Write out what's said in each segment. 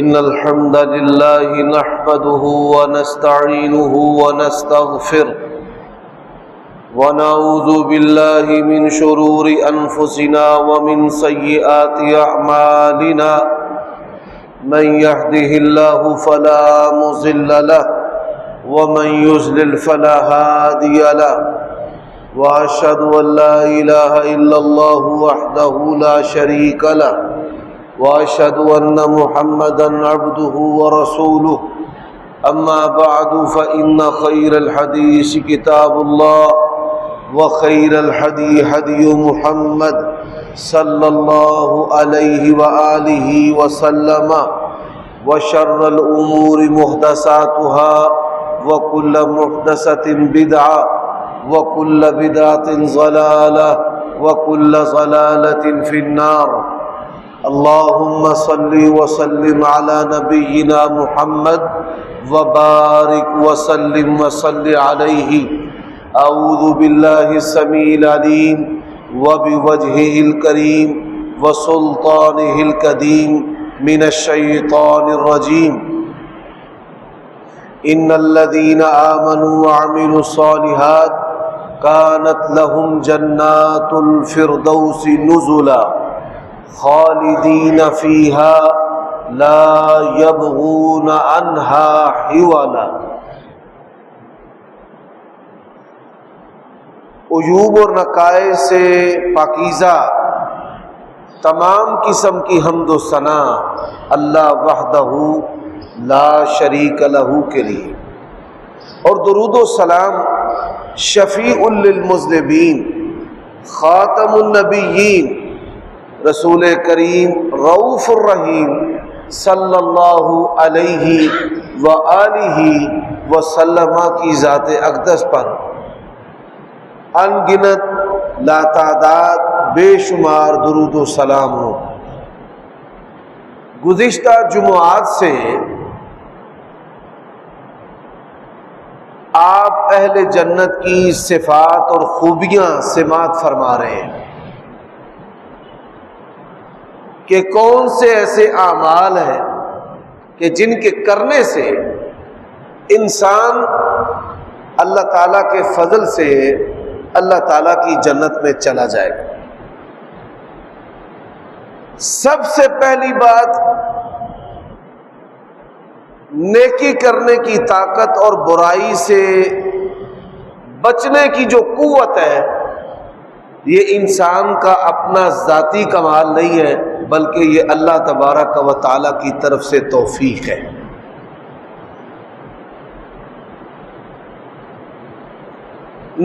إن الحمد لله نحمده ونستعينه ونستغفره ونعوذ بالله من شرور أنفسنا ومن سيئات أعمالنا من يهده الله فلا مضل له ومن يضلل فلا هادي له وأشهد أن لا إله إلا الله وحده لا شريك له وأشهد أن محمدًا عبده ورسوله أما بعد فإن خير الحديث كتاب الله وخير الهدي هدي محمد صلى الله عليه وآله وسلم وشر الأمور محدثاتها وكل محدثة بدعة وكل بدعة ضلالة وكل ضلالة في النار اللهم صل وسلم على نبينا محمد وبارك وسلم وصل عليه أعوذ بالله السميع العليم وبوجهه الكريم وسلطانه القديم من الشيطان الرجيم إن الذين آمنوا وعملوا الصالحات كانت لهم جنات الفردوس نزلا خالدين فيها لا يبغون عنها حولا۔ عیوب اور نقائص سے پاکیزہ تمام قسم کی حمد و ثنا اللہ وحدہ لا شریک لہ کے لیے، اور درود و سلام شفیع للمذنبین خاتم النبیین رسول کریم رؤوف الرحیم صلی اللہ علیہ وآلہ وسلم کی ذات اقدس پر ان گنت لاتعداد بے شمار درود و سلام ہو۔ گزشتہ جمعات سے آپ اہل جنت کی صفات اور خوبیاں سماعت فرما رہے ہیں کہ کون سے ایسے اعمال ہیں کہ جن کے کرنے سے انسان اللہ تعالیٰ کے فضل سے اللہ تعالیٰ کی جنت میں چلا جائے گا۔ سب سے پہلی بات، نیکی کرنے کی طاقت اور برائی سے بچنے کی جو قوت ہے، یہ انسان کا اپنا ذاتی کمال نہیں ہے، بلکہ یہ اللہ تبارک و تعالیٰ کی طرف سے توفیق ہے۔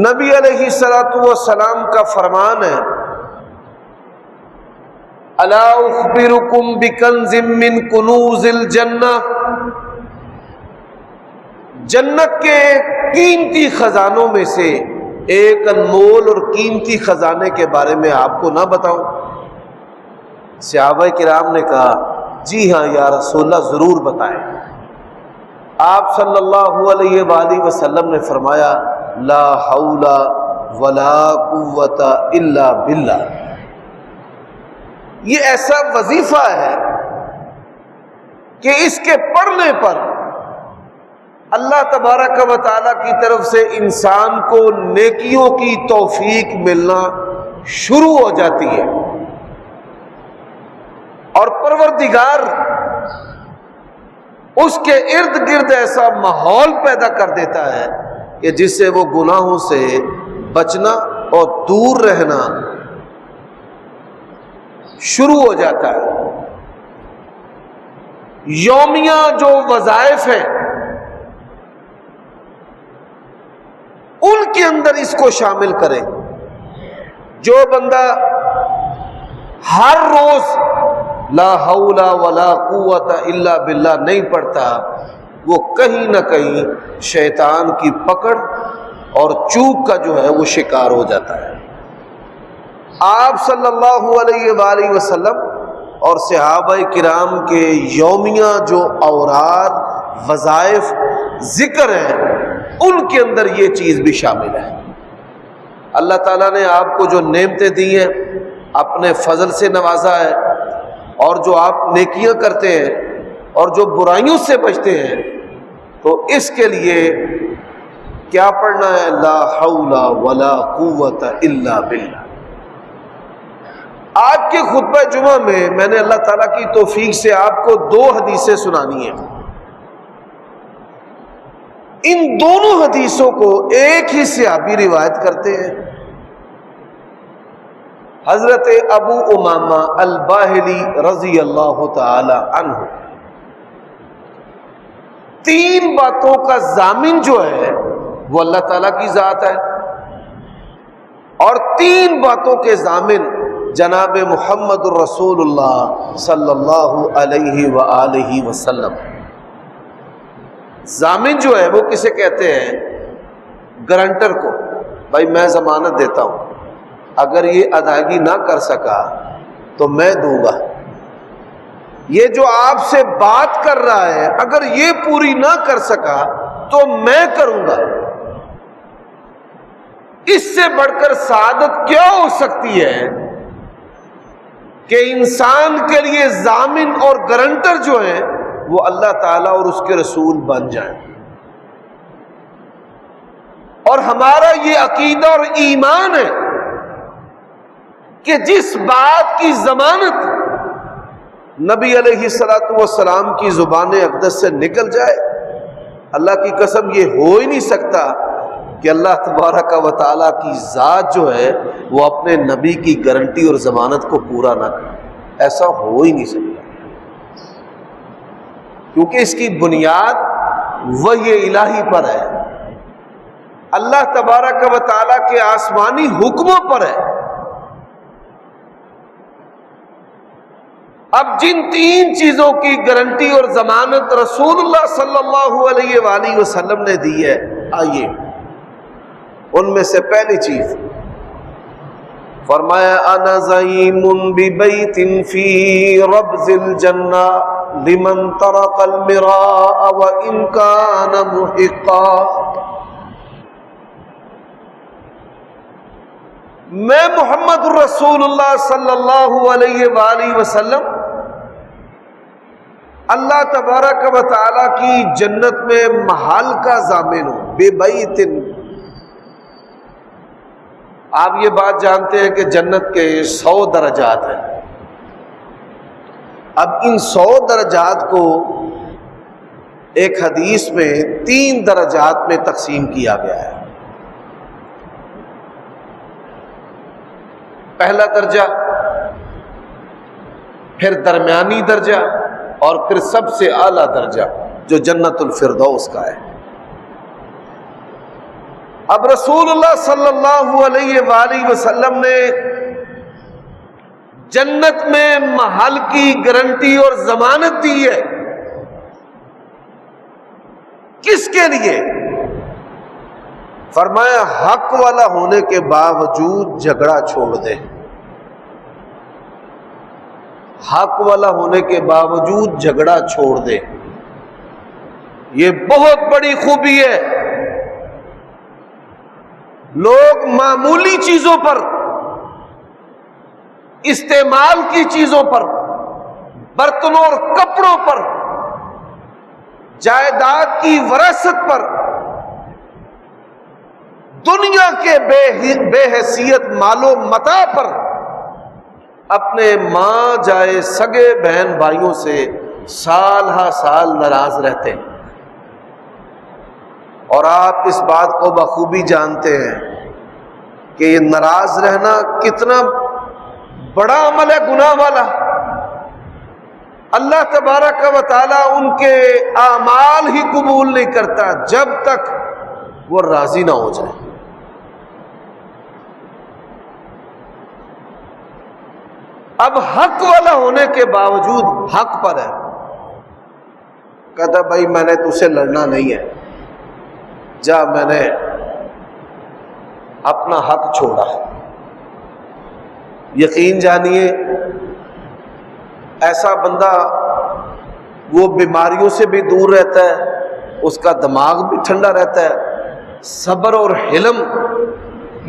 نبی علیہ الصلوۃ والسلام کا فرمان ہے، الا اخبرکم بکنز من کنوز الجنہ، جنت کے قیمتی خزانوں میں سے ایک انمول اور قیمتی خزانے کے بارے میں آپ کو نہ بتاؤں؟ صحابہ کرام نے کہا جی ہاں یا رسول اللہ، ضرور بتائیں۔ آپ صلی اللہ علیہ وآلہ وسلم نے فرمایا لا حول ولا قوت الا باللہ۔ یہ ایسا وظیفہ ہے کہ اس کے پڑھنے پر اللہ تبارک و تعالیٰ کی طرف سے انسان کو نیکیوں کی توفیق ملنا شروع ہو جاتی ہے، اور پروردگار اس کے ارد گرد ایسا ماحول پیدا کر دیتا ہے کہ جس سے وہ گناہوں سے بچنا اور دور رہنا شروع ہو جاتا ہے۔ یومیہ جو وظائف ہیں ان کے اندر اس کو شامل کریں۔ جو بندہ ہر روز لا حول ولا قوت الا باللہ نہیں پڑھتا، وہ کہیں نہ کہیں شیطان کی پکڑ اور چوک کا جو ہے وہ شکار ہو جاتا ہے۔ آپ صلی اللہ علیہ وآلہ وسلم اور صحابہ کرام کے یومیہ جو اوراد وظائف ذکر ہیں ان کے اندر یہ چیز بھی شامل ہے۔ اللہ تعالیٰ نے آپ کو جو نعمتیں دی ہیں اپنے فضل سے نوازا ہے، اور جو آپ نیکیاں کرتے ہیں اور جو برائیوں سے بچتے ہیں تو اس کے لیے کیا پڑھنا ہے؟ لا حول ولا قوت الا باللہ۔ آج کے خطبہ جمعہ میں نے اللہ تعالیٰ کی توفیق سے آپ کو 2 حدیثیں سنانی ہیں۔ ان دونوں حدیثوں کو ایک ہی صحابی روایت کرتے ہیں، حضرت ابو امامہ الباہلی رضی اللہ تعالی عنہ۔ 3 باتوں کا ضامن جو ہے وہ اللہ تعالیٰ کی ذات ہے، اور 3 باتوں کے ضامن جناب محمد الرسول اللہ صلی اللہ علیہ وآلہ وسلم۔ ضامن جو ہے وہ کسے کہتے ہیں؟ گارنٹر کو۔ بھائی میں ضمانت دیتا ہوں، اگر یہ ادائیگی نہ کر سکا تو میں دوں گا۔ یہ جو آپ سے بات کر رہا ہے اگر یہ پوری نہ کر سکا تو میں کروں گا۔ اس سے بڑھ کر سعادت کیا ہو سکتی ہے کہ انسان کے لیے ضامن اور گارنٹر جو ہیں وہ اللہ تعالیٰ اور اس کے رسول بن جائیں۔ اور ہمارا یہ عقیدہ اور ایمان ہے کہ جس بات کی ضمانت نبی علیہ الصلوۃ والسلام کی زبان اقدس سے نکل جائے، اللہ کی قسم یہ ہو ہی نہیں سکتا کہ اللہ تبارک و تعالیٰ کی ذات جو ہے وہ اپنے نبی کی گارنٹی اور ضمانت کو پورا نہ کرے۔ ایسا ہو ہی نہیں سکتا، کیونکہ اس کی بنیاد وحی الہی پر ہے، اللہ تبارک و تعالیٰ کے آسمانی حکموں پر ہے۔ اب جن 3 چیزوں کی گارنٹی اور ضمانت رسول اللہ صلی اللہ علیہ وآلہ وسلم نے دی ہے، آئیے ان میں سے پہلی چیز فرمایا انا زعیم ببیت فی ربض الجنہ لمن ترک المراء وان کان محقا۔ میں محمد رسول اللہ صلی اللہ علیہ وآلہ وسلم اللہ تبارک و تعالیٰ کی جنت میں محل کا ضامن ہوں۔ ببیت، آپ یہ بات جانتے ہیں کہ جنت کے 100 درجات ہیں۔ اب ان 100 درجات کو ایک حدیث میں 3 درجات میں تقسیم کیا گیا ہے۔ پہلا درجہ، پھر درمیانی درجہ، اور پھر سب سے اعلیٰ درجہ جو جنت الفردوس کا ہے۔ اب رسول اللہ صلی اللہ علیہ وآلہ وسلم نے جنت میں محل کی گارنٹی اور ضمانت دی ہے۔ کس کے لیے؟ فرمایا حق والا ہونے کے باوجود جھگڑا چھوڑ دے۔ حق والا ہونے کے باوجود جھگڑا چھوڑ دے، یہ بہت بڑی خوبی ہے۔ لوگ معمولی چیزوں پر، استعمال کی چیزوں پر، برتنوں اور کپڑوں پر، جائیداد کی وراثت پر، دنیا کے بے حیثیت مال و متاع پر اپنے ماں جائے سگے بہن بھائیوں سے سال ہا سال ناراض رہتے ہیں۔ اور آپ اس بات کو بخوبی جانتے ہیں کہ یہ ناراض رہنا کتنا بڑا عمل ہے، گناہ والا۔ اللہ تبارک و تعالیٰ ان کے اعمال ہی قبول نہیں کرتا جب تک وہ راضی نہ ہو جائے۔ اب حق والا ہونے کے باوجود حق پر ہے، کہتا بھائی میں نے تجھ سے لڑنا نہیں ہے، جا میں نے اپنا حق چھوڑا۔ یقین جانیے ایسا بندہ وہ بیماریوں سے بھی دور رہتا ہے، اس کا دماغ بھی ٹھنڈا رہتا ہے۔ صبر اور حلم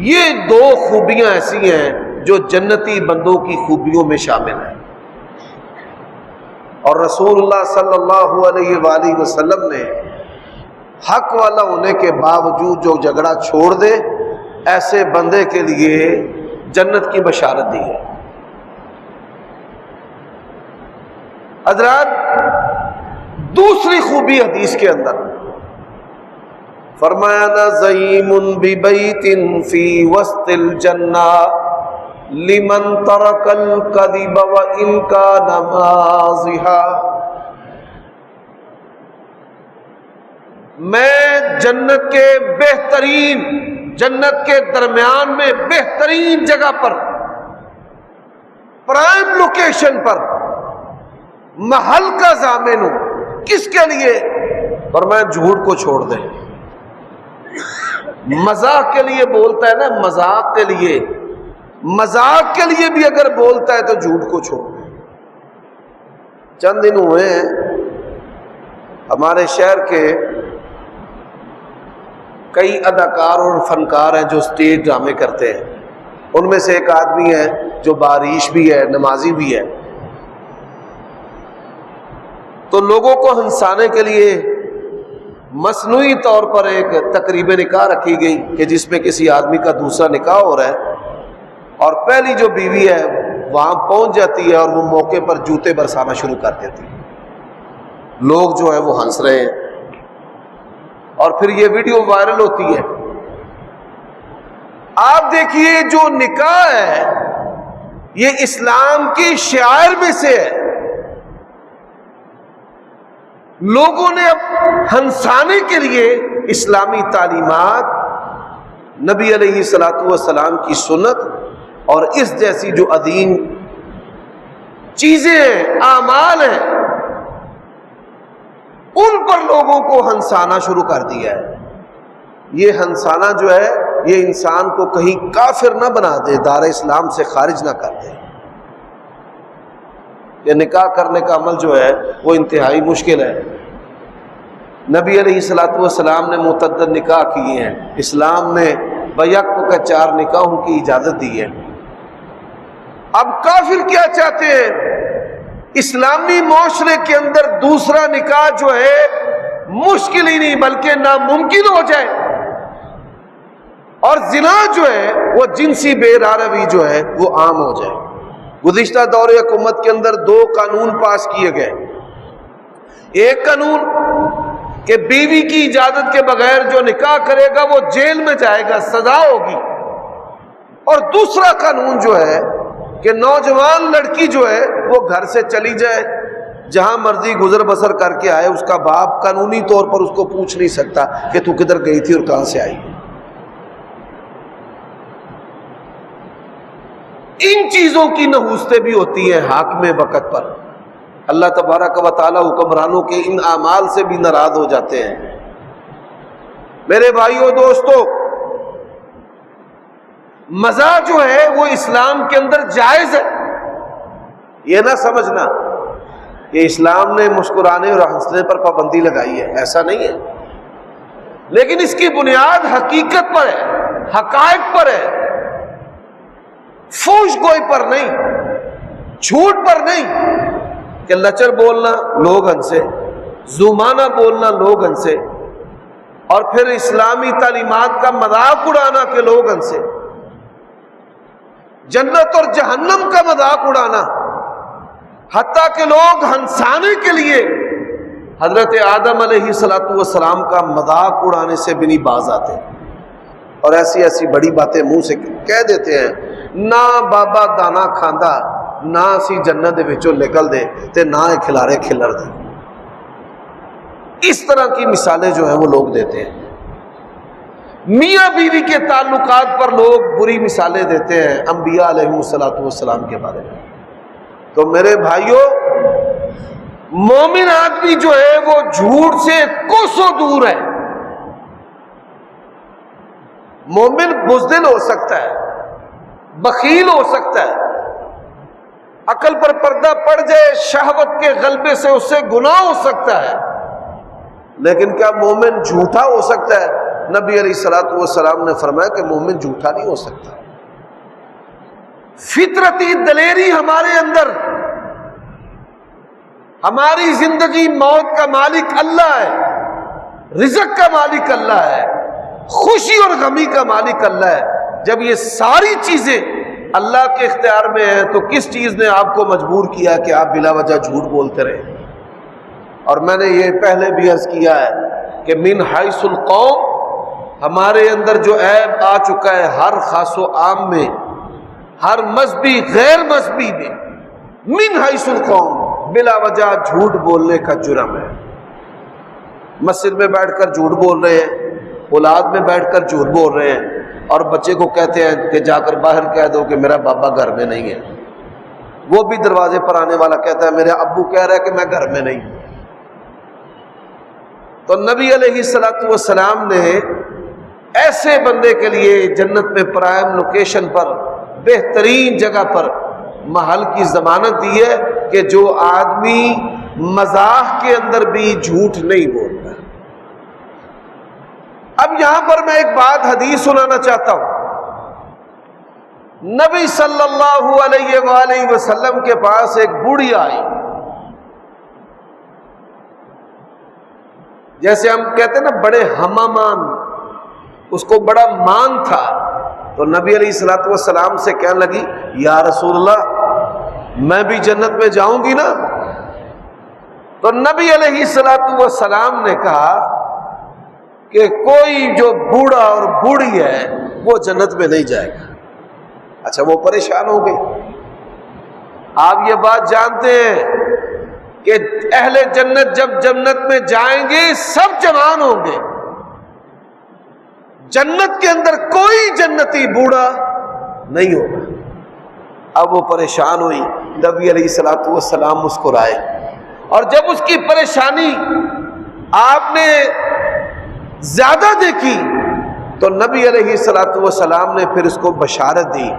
یہ 2 خوبیاں ایسی ہیں جو جنتی بندوں کی خوبیوں میں شامل ہیں۔ اور رسول اللہ صلی اللہ علیہ وآلہ وسلم نے حق والا ہونے کے باوجود جو جھگڑا چھوڑ دے ایسے بندے کے لیے جنت کی بشارت دی ہے۔ حضرات دوسری خوبی حدیث کے اندر فرمایا نا زعیم ببیت فی وسط الجنہ لمن ترک الکذب وان کان مازحا، میں جنت کے بہترین، جنت کے درمیان میں بہترین جگہ پر، پرائم لوکیشن پر محل کا ضامن ہوں۔ کس کے لیے؟ فرمایا جھوٹ کو چھوڑ دیں۔ مذاق کے لیے بولتا ہے نا، مذاق کے لیے، مذاق کے لیے بھی اگر بولتا ہے تو جھوٹ کو چھوڑ دیں۔ چند دن ہوئے ہیں ہمارے شہر کے کئی اداکار اور فنکار ہیں جو اسٹیج ڈرامے کرتے ہیں، ان میں سے ایک آدمی ہے جو باریش بھی ہے، نمازی بھی ہے۔ تو لوگوں کو ہنسانے کے لیے مصنوعی طور پر ایک تقریب نکاح رکھی گئی کہ جس میں کسی آدمی کا دوسرا نکاح ہو رہا ہے اور پہلی جو بیوی ہے وہاں پہنچ جاتی ہے اور وہ موقع پر جوتے برسانا شروع کر دیتی ہے۔ لوگ جو ہے وہ ہنس رہے ہیں اور پھر یہ ویڈیو وائرل ہوتی ہے۔ آپ دیکھیے جو نکاح ہے یہ اسلام کی شعائر میں سے ہے، لوگوں نے اب ہنسانے کے لیے اسلامی تعلیمات، نبی علیہ الصلوۃ والسلام کی سنت اور اس جیسی جو عظیم چیزیں ہیں، اعمال ہیں، ان پر لوگوں کو ہنسانا شروع کر دیا ہے۔ یہ ہنسانا جو ہے یہ انسان کو کہیں کافر نہ بنا دے، دار اسلام سے خارج نہ کر دے۔ یہ نکاح کرنے کا عمل جو ہے وہ انتہائی مشکل ہے۔ نبی علیہ الصلوۃ والسلام نے متعدد نکاح کیے ہیں، اسلام نے بیک کا 4 نکاحوں کی اجازت دی ہے۔ اب کافر کیا چاہتے ہیں؟ اسلامی معاشرے کے اندر دوسرا نکاح جو ہے مشکل ہی نہیں بلکہ ناممکن ہو جائے، اور زنا جو ہے وہ جنسی بے راروی جو ہے وہ عام ہو جائے۔ گزشتہ دور حکومت کے اندر 2 قانون پاس کیے گئے۔ ایک قانون کہ بیوی کی اجازت کے بغیر جو نکاح کرے گا وہ جیل میں جائے گا، سزا ہوگی، اور دوسرا قانون جو ہے کہ نوجوان لڑکی جو ہے وہ گھر سے چلی جائے، جہاں مرضی گزر بسر کر کے آئے، اس کا باپ قانونی طور پر اس کو پوچھ نہیں سکتا کہ تو کدھر گئی تھی اور کہاں سے آئی۔ ان چیزوں کی نحوستیں بھی ہوتی ہیں حاکم وقت پر۔ اللہ تبارک و تعالی حکمرانوں کے ان اعمال سے بھی ناراض ہو جاتے ہیں۔ میرے بھائیوں دوستو، مزہ جو ہے وہ اسلام کے اندر جائز ہے، یہ نہ سمجھنا کہ اسلام نے مسکرانے اور ہنسنے پر پابندی لگائی ہے، ایسا نہیں ہے، لیکن اس کی بنیاد حقیقت پر ہے، حقائق پر ہے، فحش گوئی پر نہیں، جھوٹ پر نہیں کہ لچر بولنا لوگ ہنسے، زمانہ بولنا لوگ ہنسے، اور پھر اسلامی تعلیمات کا مذاق اڑانا کہ لوگ ہنسے، جنت اور جہنم کا مذاق اڑانا، حتیٰ کہ لوگ ہنسانے کے لیے حضرت آدم علیہ السلام کا مذاق اڑانے سے بھی نہیں باز آتے، اور ایسی ایسی بڑی باتیں منہ سے کہہ دیتے ہیں، نہ بابا دانا کھاندا، نہ اسی جنت دے وچوں نکل دے تے نہ کھلارے کھلر دے۔ اس طرح کی مثالیں جو ہیں وہ لوگ دیتے ہیں۔ میاں بیوی کے تعلقات پر لوگ بری مثالیں دیتے ہیں انبیاء علیہ السلام کے بارے میں۔ تو میرے بھائیوں، مومن آدمی جو ہے وہ جھوٹ سے کوسوں دور ہے۔ مومن بزدل ہو سکتا ہے، بخیل ہو سکتا ہے، عقل پر پردہ پڑ جائے، شہوت کے غلبے سے اس سے گناہ ہو سکتا ہے، لیکن کیا مومن جھوٹا ہو سکتا ہے؟ نبی علیہ الصلوۃ والسلام نے فرمایا کہ مومن جھوٹا نہیں ہو سکتا۔ فطرتی دلیری ہمارے اندر ہماری زندگی موت کا مالک اللہ ہے، رزق کا مالک اللہ ہے، خوشی اور غمی کا مالک اللہ ہے۔ جب یہ ساری چیزیں اللہ کے اختیار میں ہیں تو کس چیز نے آپ کو مجبور کیا کہ آپ بلا وجہ جھوٹ بولتے رہے؟ اور میں نے یہ پہلے بھی عرض کیا ہے کہ من حیث القوم، ہمارے اندر جو عیب آ چکا ہے ہر خاص و عام میں، ہر مذہبی غیر مذہبی میں، من حیث القوم، بلا وجہ جھوٹ بولنے کا جرم ہے۔ مسجد میں بیٹھ کر جھوٹ بول رہے ہیں، اولاد میں بیٹھ کر جھوٹ بول رہے ہیں، اور بچے کو کہتے ہیں کہ جا کر باہر کہہ دو کہ میرا بابا گھر میں نہیں ہے، وہ بھی دروازے پر آنے والا کہتا ہے میرے ابو کہہ رہا ہے کہ میں گھر میں نہیں ہوں۔ تو نبی علیہ الصلوۃ والسلام نے ایسے بندے کے لیے جنت میں پرائم لوکیشن پر، بہترین جگہ پر محل کی ضمانت دی ہے کہ جو آدمی مزاح کے اندر بھی جھوٹ نہیں بولتا۔ اب یہاں پر میں ایک بات حدیث سنانا چاہتا ہوں۔ نبی صلی اللہ علیہ وآلہ وسلم کے پاس ایک بوڑھی آئی، جیسے ہم کہتے ہیں نا بڑے ہمامان، اس کو بڑا مان تھا، تو نبی علیہ الصلوۃ والسلام سے کہنے لگی یا رسول اللہ میں بھی جنت میں جاؤں گی نا؟ تو نبی علیہ الصلوۃ والسلام نے کہا کہ کوئی جو بوڑھا اور بوڑھی ہے وہ جنت میں نہیں جائے گا۔ اچھا، وہ پریشان ہو گئی۔ آپ یہ بات جانتے ہیں کہ اہل جنت جب جنت میں جائیں گے سب جوان ہوں گے، جنت کے اندر کوئی جنتی بوڑھا نہیں ہوگا۔ اب وہ پریشان ہوئی، نبی علیہ الصلوۃ والسلام مسکرائے، اور جب اس کی پریشانی آپ نے زیادہ دیکھی تو نبی علیہ الصلوۃ والسلام نے پھر اس کو بشارت دی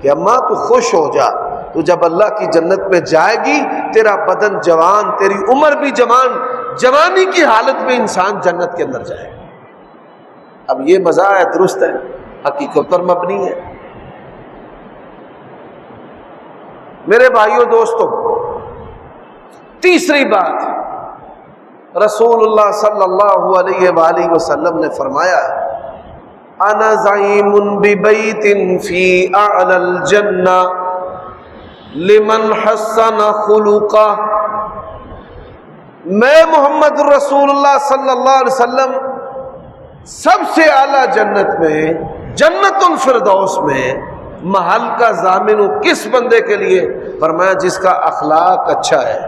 کہ اماں تو خوش ہو جا، تو جب اللہ کی جنت میں جائے گی تیرا بدن جوان، تیری عمر بھی جوان، جوانی کی حالت میں انسان جنت کے اندر جائے گا۔ اب یہ مزاح ہے، درست ہے، حقیقت پر مبنی ہے۔ میرے بھائیوں دوستوں، تیسری بات، رسول اللہ صلی اللہ علیہ وآلہ وسلم نے فرمایا انا زعیم ببیت فی اعلی الجنہ لمن حسن خلقہ، میں محمد رسول اللہ صلی اللہ علیہ وسلم سب سے اعلیٰ جنت میں، جنت الفردوس میں محل کا ضامن ہوں۔ کس بندے کے لیے؟ فرمایا جس کا اخلاق اچھا ہے،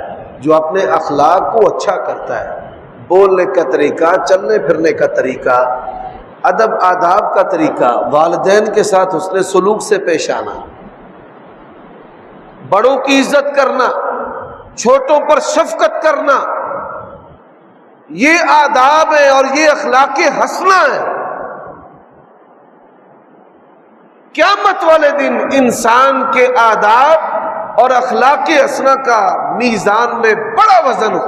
جو اپنے اخلاق کو اچھا کرتا ہے، بولنے کا طریقہ، چلنے پھرنے کا طریقہ، ادب آداب کا طریقہ، والدین کے ساتھ حسن سلوک سے پیش آنا، بڑوں کی عزت کرنا، چھوٹوں پر شفقت کرنا، یہ آداب ہے اور یہ اخلاق حسنہ ہے۔ قیامت والے دن انسان کے آداب اور اخلاق حسنہ کا میزان میں بڑا وزن ہو۔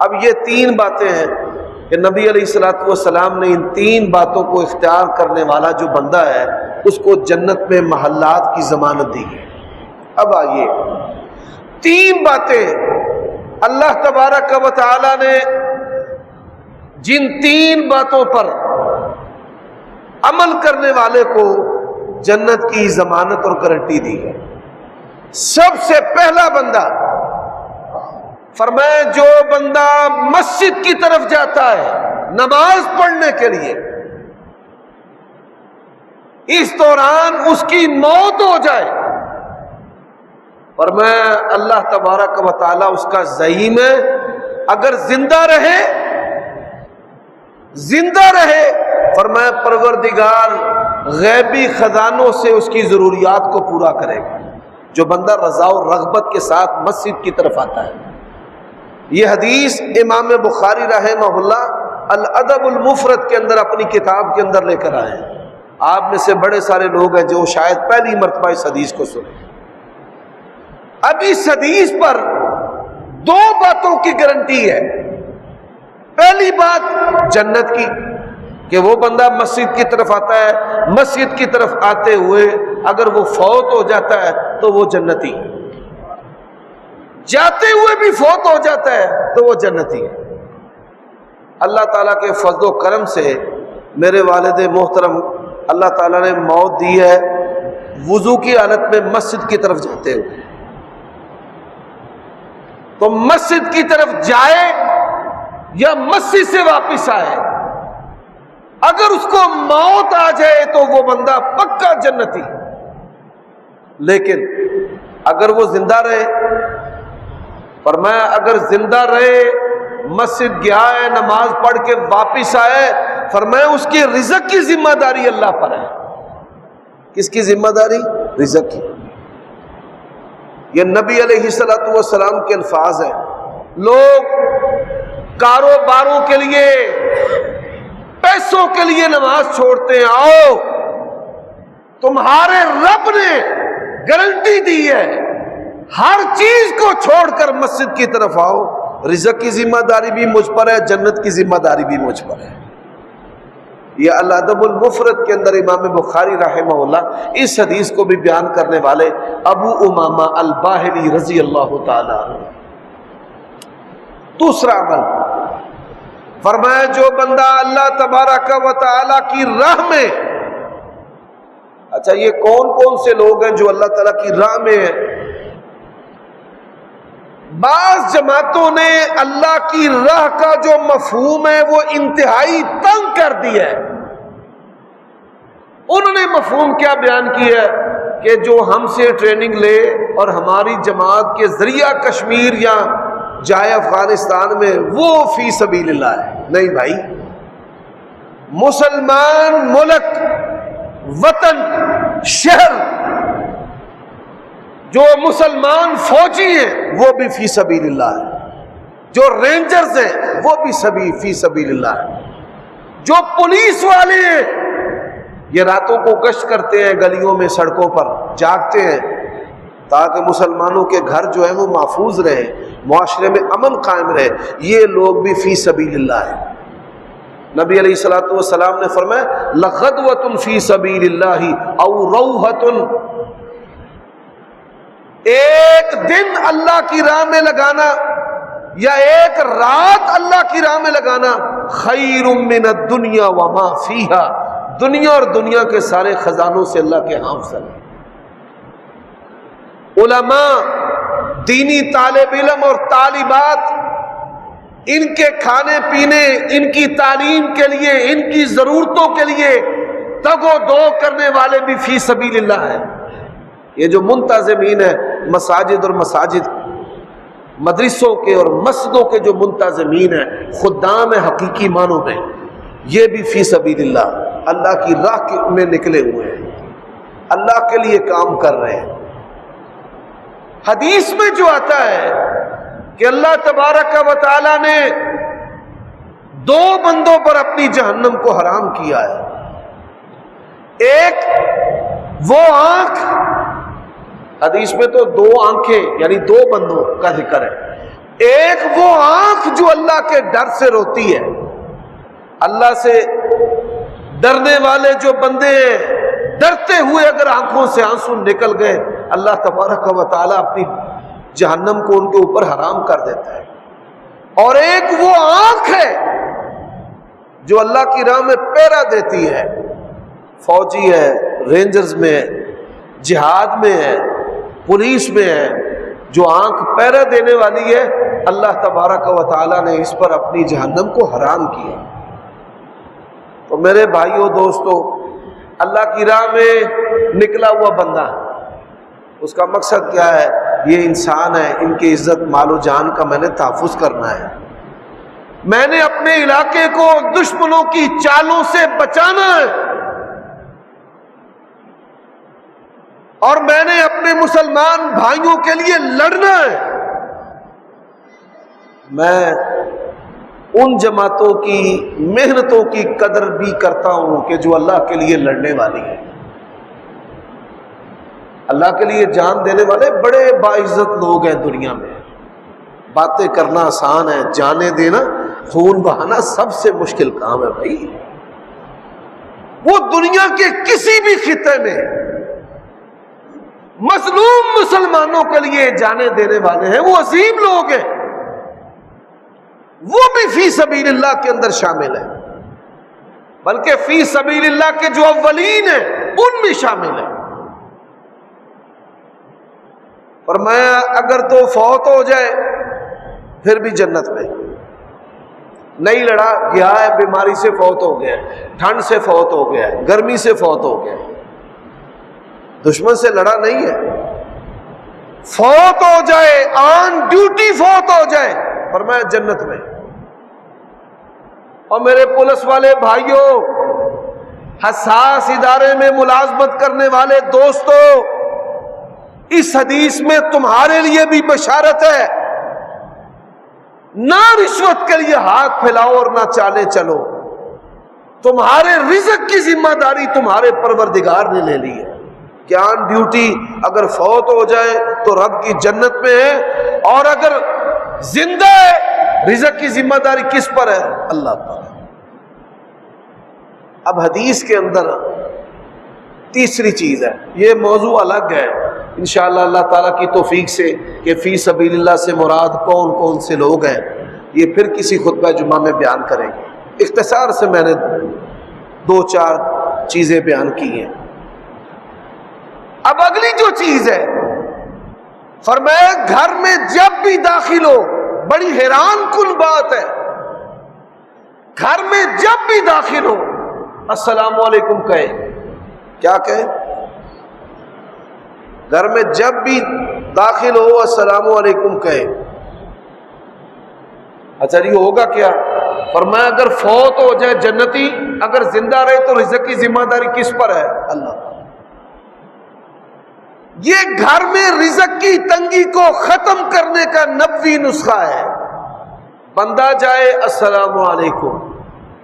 اب یہ تین باتیں ہیں کہ نبی علیہ الصلوۃ والسلام نے ان تین باتوں کو اختیار کرنے والا جو بندہ ہے اس کو جنت میں محلات کی ضمانت دی ہے۔ اب آئیے، تین باتیں اللہ تبارک و تعالی نے جن تین باتوں پر عمل کرنے والے کو جنت کی ضمانت اور گارنٹی دی ہے۔ سب سے پہلا بندہ فرمایا جو بندہ مسجد کی طرف جاتا ہے نماز پڑھنے کے لیے، اس دوران اس کی موت ہو جائے، فرمایا اللہ تبارک و تعالی اس کا زعیم ہے، اگر زندہ رہے فرمایا پروردگار غیبی خزانوں سے اس کی ضروریات کو پورا کرے گا۔ جو بندہ رضا و رغبت کے ساتھ مسجد کی طرف آتا ہے۔ یہ حدیث امام بخاری رحمہ اللہ الادب المفرد کے اندر اپنی کتاب کے اندر لے کر آئے ہیں۔ آپ میں سے بڑے سارے لوگ ہیں جو شاید پہلی مرتبہ اس حدیث کو سنے۔ اب اس حدیث پر دو باتوں کی گارنٹی ہے۔ پہلی بات جنت کی کہ وہ بندہ مسجد کی طرف آتا ہے، مسجد کی طرف آتے ہوئے اگر وہ فوت ہو جاتا ہے تو وہ جنتی۔ جاتے ہوئے بھی فوت ہو جاتا ہے تو وہ جنتی ہے۔ اللہ تعالیٰ کے فضل و کرم سے میرے والد محترم اللہ تعالیٰ نے موت دی ہے وضو کی حالت میں مسجد کی طرف جاتے ہوئے۔ تو مسجد کی طرف جائے یا مسجد سے واپس آئے، اگر اس کو موت آ جائے تو وہ بندہ پکا جنتی۔ لیکن اگر وہ زندہ رہے، فرمایا اگر زندہ رہے، مسجد گیا ہے، نماز پڑھ کے واپس آئے، فرمایا اس کی رزق کی ذمہ داری اللہ پر ہے۔ کس کی ذمہ داری؟ رزق کی۔ یہ نبی علیہ السلام کے الفاظ ہیں۔ لوگ کاروباروں کے لیے، پیسوں کے لیے نماز چھوڑتے ہیں، آؤ تمہارے رب نے گارنٹی دی ہے، ہر چیز کو چھوڑ کر مسجد کی طرف آؤ، رزق کی ذمہ داری بھی مجھ پر ہے، جنت کی ذمہ داری بھی مجھ پر ہے۔ یہ الادب المفرد کے اندر امام بخاری رحمہ اللہ اس حدیث کو بھی بیان کرنے والے ابو امامہ الباہلی رضی اللہ تعالی عنہ۔ دوسرا عمل فرمایا جو بندہ اللہ تبارک و تعالی کی راہ میں، اچھا یہ کون کون سے لوگ ہیں جو اللہ تعالیٰ کی راہ میں ہیں؟ بعض جماعتوں نے اللہ کی راہ کا جو مفہوم ہے وہ انتہائی تنگ کر دیا ہے۔ انہوں نے مفہوم کیا بیان کیا ہے کہ جو ہم سے ٹریننگ لے اور ہماری جماعت کے ذریعہ کشمیر یا جائے افغانستان میں وہ فی سبیل اللہ ہے۔ نہیں بھائی، مسلمان ملک، وطن، شہر، جو مسلمان فوجی ہیں وہ بھی فی سبیل اللہ ہے، جو رینجرز ہیں وہ بھی فی سبیل اللہ ہے، جو پولیس والے ہیں یہ راتوں کو گشت کرتے ہیں، گلیوں میں سڑکوں پر جاگتے ہیں تاکہ مسلمانوں کے گھر جو ہیں وہ محفوظ رہے، معاشرے میں امن قائم رہے، یہ لوگ بھی فی سبیل اللہ ہیں۔ نبی علیہ الصلوۃ والسلام نے فرمایا لغدوۃ فی سبیل اللہ او روحۃ، ایک دن اللہ کی راہ میں لگانا یا ایک رات اللہ کی راہ میں لگانا خیر من الدنیا وما فیہا، دنیا اور دنیا کے سارے خزانوں سے اللہ کے ہاں افضل ہے۔ علماء، دینی طالب علم اور طالبات، ان کے کھانے پینے، ان کی تعلیم کے لیے، ان کی ضرورتوں کے لیے تگ و دو کرنے والے بھی فی سبیل اللہ ہیں۔ یہ جو منتظمین ہیں مساجد اور مساجد، مدرسوں کے اور مسجدوں کے جو منتظمین ہیں، خدام حقیقی معنوں میں، یہ بھی فی سبیل اللہ، اللہ کی راہ میں نکلے ہوئے ہیں، اللہ کے لیے کام کر رہے ہیں۔ حدیث میں جو آتا ہے کہ اللہ تبارک و تعالی نے دو بندوں پر اپنی جہنم کو حرام کیا ہے، ایک وہ آنکھ، حدیث میں تو دو آنکھیں یعنی دو بندوں کا ذکر ہے، ایک وہ آنکھ جو اللہ کے ڈر سے روتی ہے، اللہ سے ڈرنے والے جو بندے ہیں، ڈرتے ہوئے اگر آنکھوں سے آنسو نکل گئے اللہ تبارک و تعالیٰ اپنی جہنم کو ان کے اوپر حرام کر دیتا ہے، اور ایک وہ آنکھ ہے جو اللہ کی راہ میں پہرا دیتی ہے، فوجی ہے، رینجرز میں ہے، جہاد میں ہے، پولیس میں ہے، جو آنکھ پہرا دینے والی ہے، اللہ تبارک و تعالیٰ نے اس پر اپنی جہنم کو حرام کیا۔ تو میرے بھائیوں دوستو، اللہ کی راہ میں نکلا ہوا بندہ، اس کا مقصد کیا ہے؟ یہ انسان ہے، ان کی عزت مال و جان کا میں نے تحفظ کرنا ہے، میں نے اپنے علاقے کو دشمنوں کی چالوں سے بچانا ہے، اور میں نے اپنے مسلمان بھائیوں کے لیے لڑنا ہے۔ میں ان جماعتوں کی محنتوں کی قدر بھی کرتا ہوں کہ جو اللہ کے لیے لڑنے والی ہے، اللہ کے لیے جان دینے والے بڑے باعزت لوگ ہیں دنیا میں۔ باتیں کرنا آسان ہے، جانے دینا، خون بہانا سب سے مشکل کام ہے بھائی۔ وہ دنیا کے کسی بھی خطے میں مظلوم مسلمانوں کے لیے جانے دینے والے ہیں، وہ عظیم لوگ ہیں، وہ بھی فی سبیل اللہ کے اندر شامل ہیں، بلکہ فی سبیل اللہ کے جو اولین ہیں ان میں شامل ہیں۔ فرمایا اگر تو فوت ہو جائے پھر بھی جنت میں، نہیں لڑا گیا ہے، بیماری سے فوت ہو گیا، ٹھنڈ سے فوت ہو گیا، گرمی سے فوت ہو گیا، دشمن سے لڑا نہیں ہے، فوت ہو جائے، آن ڈیوٹی فوت ہو جائے، فرمایا جنت میں۔ اور میرے پولیس والے بھائیوں، حساس ادارے میں ملازمت کرنے والے دوستوں، اس حدیث میں تمہارے لیے بھی بشارت ہے، نہ رشوت کے لیے ہاتھ پھیلاؤ اور نہ چالے چلو، تمہارے رزق کی ذمہ داری تمہارے پروردگار نے لے لی ہے کہ آن ڈیوٹی اگر فوت ہو جائے تو رب کی جنت میں ہے، اور اگر زندہ ہے رزق کی ذمہ داری کس پر ہے؟ اللہ پر۔ اب حدیث کے اندر تیسری چیز ہے، یہ موضوع الگ ہے انشاءاللہ اللہ تعالیٰ کی توفیق سے کہ فی سبیل اللہ سے مراد کون کون سے لوگ ہیں، یہ پھر کسی خطبہ جمعہ میں بیان کریں گے۔ اختصار سے میں نے 2-4 چیزیں بیان کی ہیں۔ اب اگلی جو چیز ہے، فرمایا گھر میں جب بھی داخل ہو، بڑی حیران کن بات ہے، گھر میں جب بھی داخل ہو السلام علیکم کہے۔ کیا کہے؟ گھر میں جب بھی داخل ہو السلام علیکم کہے۔ اچھا یہ ہوگا کیا؟ فرمایا اگر فوت ہو جائے جنتی، اگر زندہ رہے تو رزق کی ذمہ داری کس پر ہے؟ اللہ پر۔ یہ گھر میں رزق کی تنگی کو ختم کرنے کا نبوی نسخہ ہے۔ بندہ جائے السلام علیکم،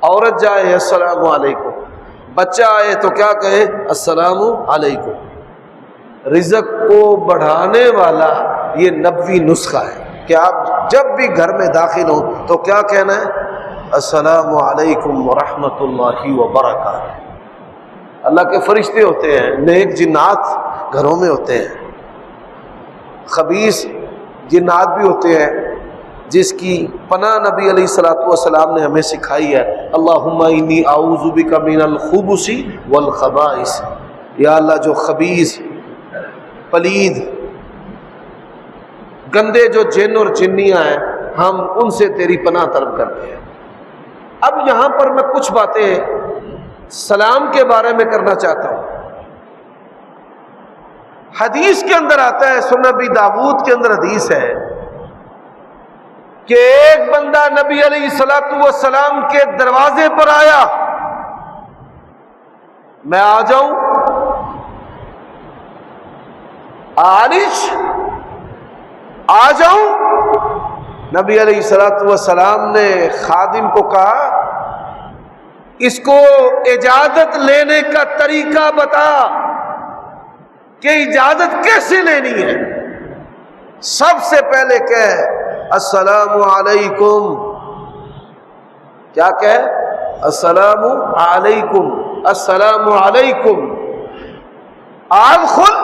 عورت جائے السلام علیکم، بچہ آئے تو کیا کہے؟ السلام علیکم۔ رزق کو بڑھانے والا یہ نبوی نسخہ ہے کہ آپ جب بھی گھر میں داخل ہوں تو کیا کہنا ہے؟ السلام علیکم ورحمۃ اللہ وبرکاتہ۔ اللہ کے فرشتے ہوتے ہیں، نیک جنات گھروں میں ہوتے ہیں، خبیث جنات بھی ہوتے ہیں، جس کی پناہ نبی علیہ الصلوۃ والسلام نے ہمیں سکھائی ہے۔ اللہم انی اعوذ بک من الخبث والخبائث، یا اللہ جو خبیث، پلید، گندے جو جن اور جنیاں ہیں، ہم ان سے تیری پناہ طلب کرتے ہیں۔ اب یہاں پر میں کچھ باتیں سلام کے بارے میں کرنا چاہتا ہوں۔ حدیث کے اندر آتا ہے، سنن نبی داؤد کے اندر حدیث ہے کہ ایک بندہ نبی علیہ الصلوۃ والسلام کے دروازے پر آیا، میں آ جاؤں؟ عالج آ جاؤں؟ نبی علیہ الصلوۃ والسلام نے خادم کو کہا اس کو اجازت لینے کا طریقہ بتا کہ اجازت کیسے لینی ہے۔ سب سے پہلے کہے السلام علیکم، کیا کہے؟ السلام علیکم، السلام علیکم۔ آدخل۔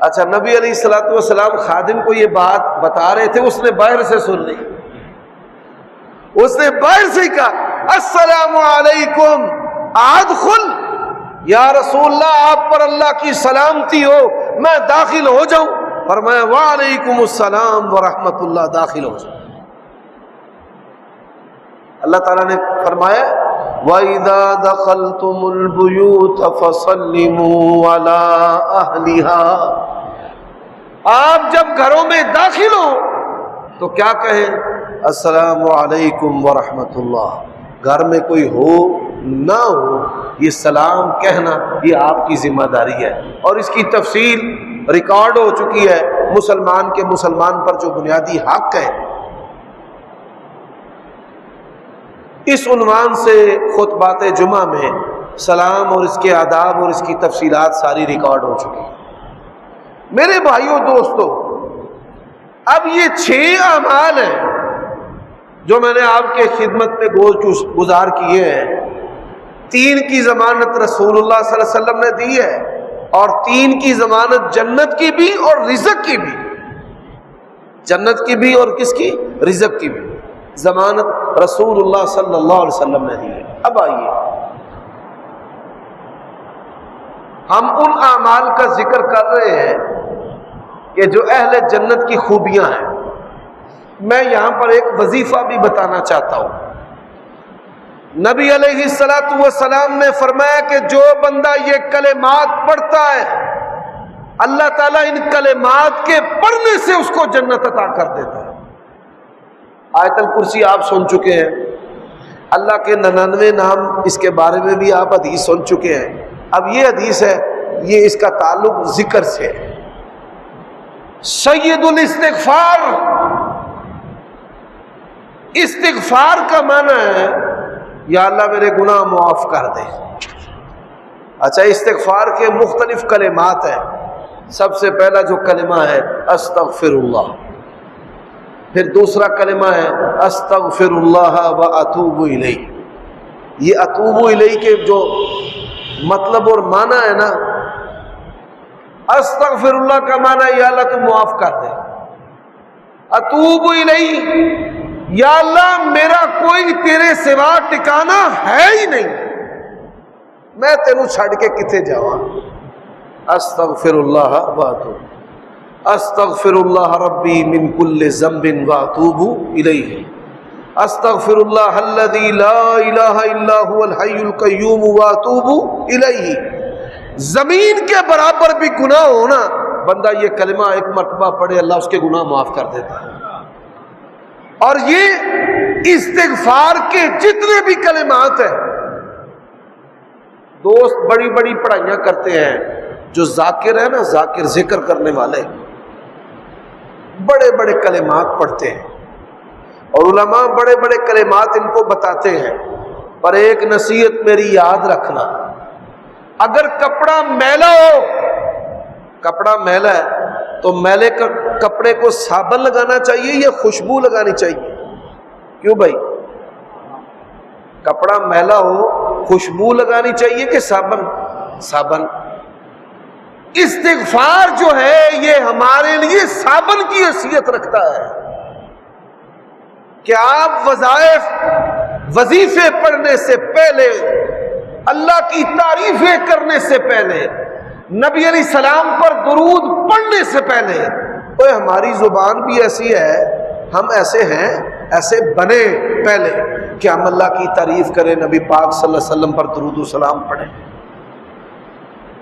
اچھا نبی علیہ الصلوۃ والسلام خادم کو یہ بات بتا رہے تھے، اس نے باہر سے سن لی، اس نے باہر سے کہا السلام علیکم ادخل، یا رسول اللہ آپ پر اللہ کی سلامتی ہو، میں داخل ہو جاؤں؟ فرمایا وعلیکم السلام ورحمۃ اللہ، داخل ہو جاؤ۔ اللہ تعالیٰ نے فرمایا وَإِذَا دَخَلْتُمُ الْبُيُوتَ فَسَلِّمُوا عَلَىٰ أَهْلِهَا، آپ جب گھروں میں داخل ہو تو کیا کہیں؟ السلام علیکم ورحمۃ اللہ۔ گھر میں کوئی ہو نہ ہو، یہ سلام کہنا یہ آپ کی ذمہ داری ہے، اور اس کی تفصیل ریکارڈ ہو چکی ہے۔ مسلمان کے مسلمان پر جو بنیادی حق ہے، اس عنوان سے خطبات جمعہ میں سلام اور اس کے آداب اور اس کی تفصیلات ساری ریکارڈ ہو چکی ہیں۔ میرے بھائیوں دوستو، اب یہ 6 اعمال ہیں جو میں نے آپ کے خدمت میں گزار کیے ہیں۔ 3 کی ضمانت رسول اللہ صلی اللہ علیہ وسلم نے دی ہے، اور 3 کی ضمانت جنت کی بھی اور رزق کی بھی، جنت کی بھی اور کس کی؟ رزق کی بھی ضمانت رسول اللہ صلی اللہ علیہ وسلم نے دی ہے۔ اب آئیے ہم ان اعمال کا ذکر کر رہے ہیں کہ جو اہل جنت کی خوبیاں ہیں۔ میں یہاں پر ایک وظیفہ بھی بتانا چاہتا ہوں۔ نبی علیہ الصلوۃ والسلام نے فرمایا کہ جو بندہ یہ کلمات پڑھتا ہے اللہ تعالیٰ ان کلمات کے پڑھنے سے اس کو جنت عطا کر دیتا ہے۔ آیت الکرسی آپ سن چکے ہیں، اللہ کے 99 نام اس کے بارے میں بھی آپ حدیث سن چکے ہیں۔ اب یہ حدیث ہے، یہ اس کا تعلق ذکر سے ہے۔ سید الاستغفار، استغفار کا معنی ہے یا اللہ میرے گناہ معاف کر دے۔ اچھا، استغفار کے مختلف کلمات ہیں۔ سب سے پہلا جو کلمہ ہے استغفر اللہ، پھر دوسرا کلمہ ہے استغفر اللہ واتوب الیہ۔ یہ اتوب الیہ کے جو مطلب اور معنی ہے نا، استغفر اللہ کا معنی ہے یا اللہ تو معاف کر دے، اتوب الیہ یا اللہ میرا کوئی تیرے سوا ٹھکانہ ہے ہی نہیں، میں تینوں چھڑ کے کتے جاواں۔ استغفر اللہ واتوب، استغفر اللہ ربی من کل ذنب واتوب الیہ، استغفر اللہ الذی لا الہ الا هو الحی القیوم واتوب الیہ۔ زمین کے برابر بھی گناہ ہونا، بندہ یہ کلمہ ایک مرتبہ پڑھے اللہ اس کے گناہ معاف کر دیتا ہے۔ اور یہ استغفار کے جتنے بھی کلمات ہیں، دوست بڑی بڑی پڑھائیاں کرتے ہیں، جو ذاکر ہے نا، ذاکر ذکر کرنے والے بڑے بڑے کلمات پڑھتے ہیں، اور علماء بڑے بڑے کلمات ان کو بتاتے ہیں، پر ایک نصیحت میری یاد رکھنا، اگر کپڑا میلا ہو، کپڑا میلا ہے تو میلے کپڑے کو صابن لگانا چاہیے یا خوشبو لگانی چاہیے؟ کیوں بھائی؟ کپڑا میلا ہو خوشبو لگانی چاہیے کہ صابن؟ صابن۔ استغفار جو ہے یہ ہمارے لیے صابن کی حیثیت رکھتا ہے کہ آپ وظیفے پڑھنے سے پہلے، اللہ کی تعریفیں کرنے سے پہلے، نبی علیہ السلام پر درود پڑھنے سے پہلے، اوہ ہماری زبان بھی ایسی ہے، ہم ایسے ہیں، ایسے بنے پہلے کہ ہم اللہ کی تعریف کریں، نبی پاک صلی اللہ علیہ وسلم پر درود و سلام پڑھیں۔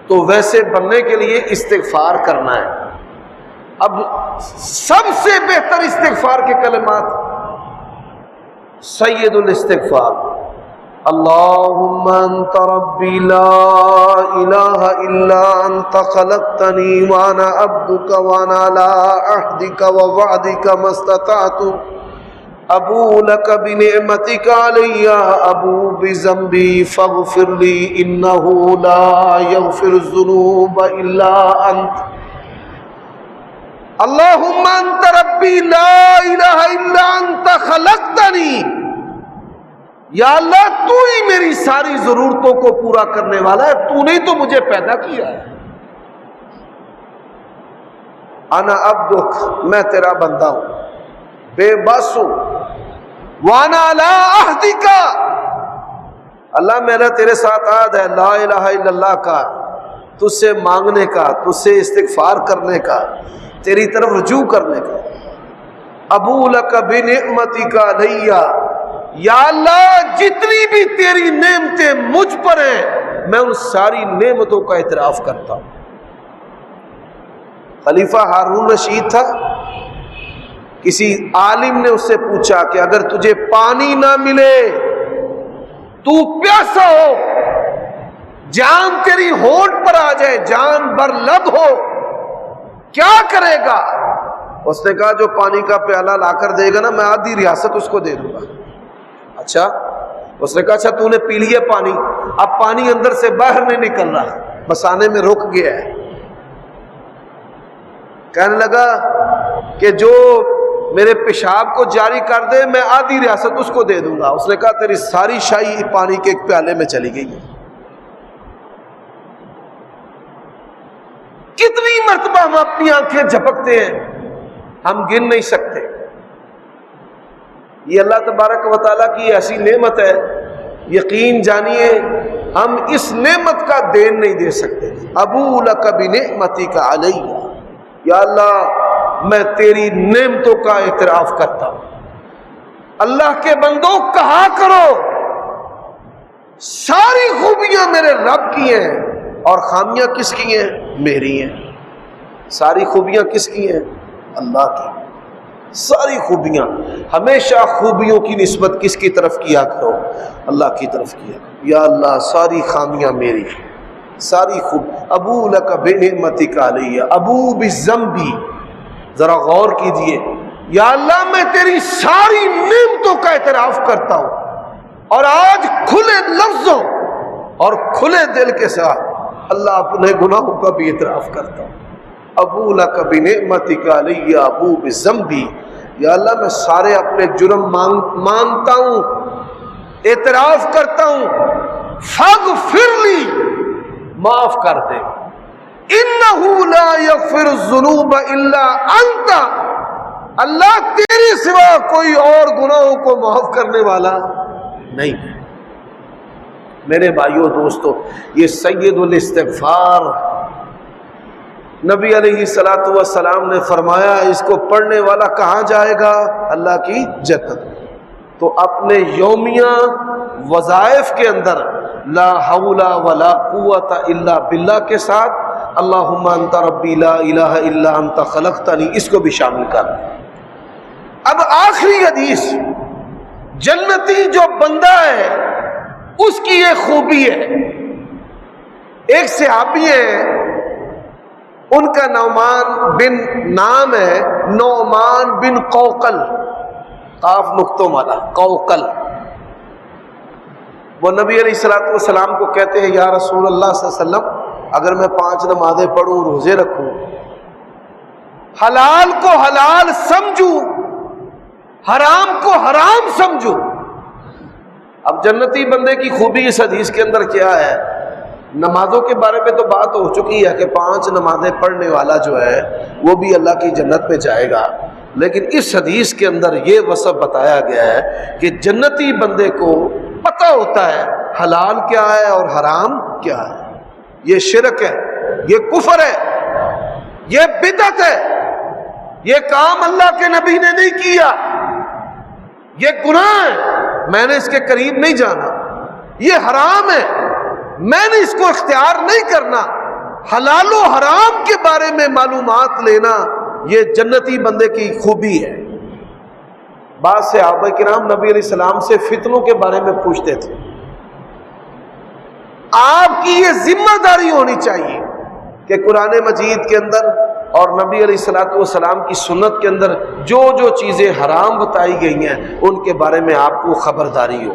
تو ویسے بننے کے لیے استغفار کرنا ہے۔ اب سب سے بہتر استغفار کے کلمات، سید الاستغفار، اللہم انت ربی لا الہ الا انت خلقتنی وانا عبدک وانا علی عہدک ووعدک ما استطعت ابو لک بنعمتک علی ابو بذنبی فاغفر لی انہ لا یغفر الذنوب الا انت، اللہم انت ربی لا الہ الا انت خلقتنی، یا اللہ تو ہی میری ساری ضرورتوں کو پورا کرنے والا ہے، تو نے تو مجھے پیدا کیا ہے، انا عبدک، میں تیرا بندہ ہوں، بے بس ہوں، وانا علی عہدک، اللہ میرا تیرے ساتھ عہد ہے لا الہ الا اللہ کا، تجھ سے مانگنے کا، تجھ سے استغفار کرنے کا، تیری طرف رجوع کرنے کا، ابو لک بنعمتک علی، یا اللہ جتنی بھی تیری نعمتیں مجھ پر ہیں میں ان ساری نعمتوں کا اعتراف کرتا ہوں۔ خلیفہ ہارون رشید تھا، کسی عالم نے اس سے پوچھا کہ اگر تجھے پانی نہ ملے، تو پیاسا ہو، جان تیری ہونٹ پر آ جائے، جان بر لب ہو، کیا کرے گا؟ اس نے کہا جو پانی کا پیالہ لا کر دے گا نا، میں آدھی ریاست اس کو دے دوں گا۔ اچھا، اس نے کہا اچھا تو نے پی لیا پانی، اب پانی اندر سے باہر نہیں نکل رہا، بس آنے میں رک گیا ہے۔ کہنے لگا کہ جو میرے پیشاب کو جاری کر دے میں آدھی ریاست اس کو دے دوں گا۔ اس نے کہا تیری ساری شاہی پانی کے ایک پیالے میں چلی گئی ہے۔ کتنی مرتبہ ہم اپنی آنکھیں جھپکتے ہیں، ہم گن نہیں سکتے۔ یہ اللہ تبارک و تعالیٰ کی ایسی نعمت ہے، یقین جانیے ہم اس نعمت کا دین نہیں دے سکتے۔ ابو لک بنعمتک علی، یا اللہ میں تیری نعمتوں کا اعتراف کرتا ہوں۔ اللہ کے بندوں کہا کرو ساری خوبیاں میرے رب کی ہیں اور خامیاں کس کی ہیں؟ میری ہیں۔ ساری خوبیاں کس کی ہیں؟ اللہ کی۔ ساری خوبیاں، ہمیشہ خوبیوں کی نسبت کس کی طرف کیا کرو؟ اللہ کی طرف کیا کرو۔ یا اللہ ساری خامیاں میری، ساری خوب۔ ابو لک بنعمتک علی ابو بذنبی، ذرا غور کیجئے، یا اللہ میں تیری ساری نعمتوں کا اعتراف کرتا ہوں اور آج کھلے لفظوں اور کھلے دل کے ساتھ اللہ اپنے گناہوں کا بھی اعتراف کرتا ہوں۔ ابو لک بنعمتک علی ابو بذنبی، یا اللہ میں سارے اپنے جرم مانتا ہوں، اعتراف کرتا ہوں، فاغفر لی، معاف کر دے۔ انہ لا یغفر الذنوب الا انت، اللہ تیرے سوا کوئی اور گناہوں کو معاف کرنے والا نہیں ہے۔ میرے بھائیوں دوستو، یہ سید الاستغفار نبی علیہ الصلوۃ والسلام نے فرمایا اس کو پڑھنے والا کہاں جائے گا؟ اللہ کی جنت۔ تو اپنے یومیہ وظائف کے اندر لا حول ولا قوت الا باللہ کے ساتھ اللہم انت ربی لا الہ الا انت خلقتنی، اس کو بھی شامل کر۔ اب آخری حدیث، جنتی جو بندہ ہے اس کی یہ خوبی ہے۔ ایک صحابی ہے، ان کا نام ہے نعمان بن قوقل، قاف نقطوں والا قوقل۔ وہ نبی علیہ الصلوۃ والسلام کو کہتے ہیں یا رسول اللہ صلی اللہ علیہ وسلم اگر میں 5 نمازیں پڑھوں، روزے رکھوں، حلال کو حلال سمجھوں، حرام کو حرام سمجھوں۔ اب جنتی بندے کی خوبی اس حدیث کے اندر کیا ہے؟ نمازوں کے بارے میں تو بات ہو چکی ہے کہ 5 نمازیں پڑھنے والا جو ہے وہ بھی اللہ کی جنت میں جائے گا، لیکن اس حدیث کے اندر یہ وصف بتایا گیا ہے کہ جنتی بندے کو پتہ ہوتا ہے حلال کیا ہے اور حرام کیا ہے۔ یہ شرک ہے، یہ کفر ہے، یہ بدعت ہے، یہ کام اللہ کے نبی نے نہیں کیا، یہ گناہ ہے، میں نے اس کے قریب نہیں جانا، یہ حرام ہے، میں نے اس کو اختیار نہیں کرنا۔ حلال و حرام کے بارے میں معلومات لینا یہ جنتی بندے کی خوبی ہے۔ بعض صحابہ کرام نبی علیہ السلام سے فتنوں کے بارے میں پوچھتے تھے۔ آپ کی یہ ذمہ داری ہونی چاہیے کہ قرآن مجید کے اندر اور نبی علیہ الصلوۃ والسلام کی سنت کے اندر جو جو چیزیں حرام بتائی گئی ہیں ان کے بارے میں آپ کو خبرداری ہو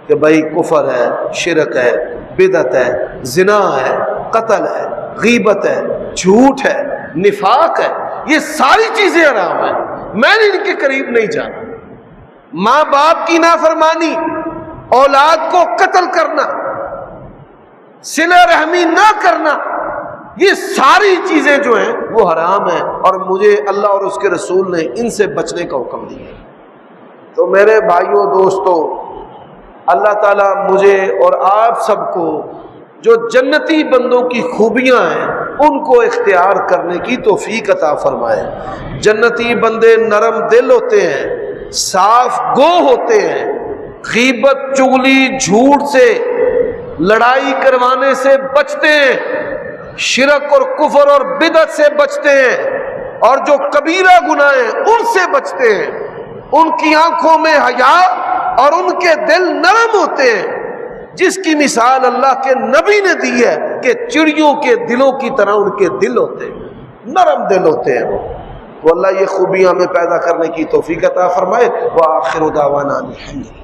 کہ بھائی کفر ہے، شرک ہے، بدعت ہے، زنا ہے، قتل ہے، غیبت ہے، جھوٹ ہے، نفاق ہے، یہ ساری چیزیں حرام ہیں، میں نے ان کے قریب نہیں جانا۔ ماں باپ کی نافرمانی، اولاد کو قتل کرنا، صلہ رحمی نہ کرنا، یہ ساری چیزیں جو ہیں وہ حرام ہیں اور مجھے اللہ اور اس کے رسول نے ان سے بچنے کا حکم دیا ہے۔ تو میرے بھائیوں دوستو، اللہ تعالیٰ مجھے اور آپ سب کو جو جنتی بندوں کی خوبیاں ہیں ان کو اختیار کرنے کی توفیق عطا فرمائے۔ جنتی بندے نرم دل ہوتے ہیں، صاف گو ہوتے ہیں، غیبت، چغلی، جھوٹ سے، لڑائی کروانے سے بچتے ہیں، شرک اور کفر اور بدعت سے بچتے ہیں، اور جو کبیرہ گناہ ہیں ان سے بچتے ہیں۔ ان کی آنکھوں میں حیا اور ان کے دل نرم ہوتے ہیں، جس کی مثال اللہ کے نبی نے دی ہے کہ چڑیوں کے دلوں کی طرح ان کے دل ہوتے ہیں، نرم دل ہوتے ہیں۔ تو اللہ یہ خوبیاں ہمیں پیدا کرنے کی توفیق عطا فرمائے۔ وآخر دعوانا الحمدللہ۔